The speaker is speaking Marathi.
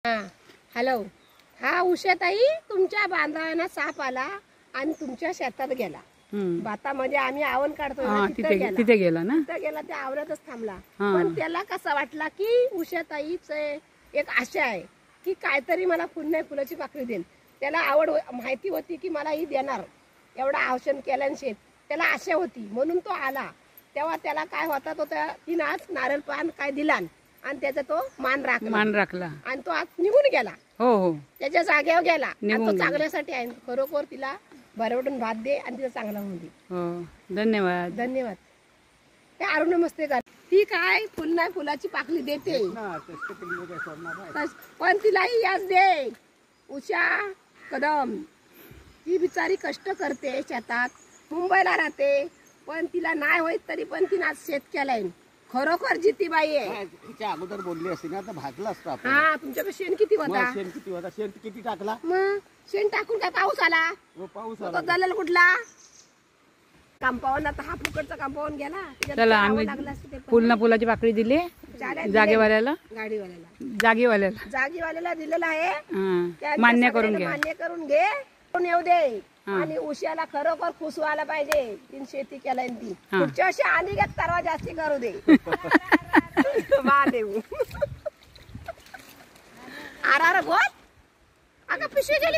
हॅलो, हा उषाताई, तुमच्या बांधावांना साप आला आणि तुमच्या शेतात गेला. भातामध्ये आम्ही आवण काढतोय ना, तिथे गेला ना. तिथे गेला, त्या आवरातच थांबला. पण त्याला कसा वाटला की उषाताईच एक आशा आहे की काहीतरी मला फुलाची पाकळी देईल. त्याला आवड माहिती होती की मला ही देणार, एवढा औषण केल्यान शेत त्याला आशा होती, म्हणून तो आला. तेव्हा त्याला काय होता, तो तिनं आज नारळ पान काय दिला आणि त्याचा तो मान राखला आणि तो आज निघून गेला. हो हो, त्याच्या जागेवर गेला. तो चांगल्यासाठी आहे. खरोखर तिला भरवडून भात दे आणि तिला चांगला होऊन दे. हो, धन्यवाद धन्यवाद. ते अरुण मस्ते कर. ती काय फुल नाही फुलाची पाकळी देते, पण तिलाही याच दे. उषा कदम ती बिचारी कष्ट करते, शेतात मुंबईला राहते, पण तिला नाही होत तरी पण तिने आज शेत केलंय. खरोखर जितीबाई आहे. तिच्या अगोदर बोलली असती ना तर भागला असतो आपण. हा, तुमच्याकडे शेण किती होता? शेण किती होता? शेण किती टाकला? मग शेण टाकून काय पाऊस आला? पाऊस तो दलाल कुठला? कंपाऊंड आता हा फुकटचा कंपाऊंड गेला. चला, आम्ही फुलाची पाकळी दिली जागेवाल्याला, जागेवाल्याला दिलेला आहे. मान्य करून घे, येऊ दे. आणि उश्याला खरोखर खुश व्हायला पाहिजे. तीन शेती केलाय ती. पुढच्या वर्षी आणि तरवा जास्ती करू दे. महादेव आर बोल. अगं पिशवी गेली.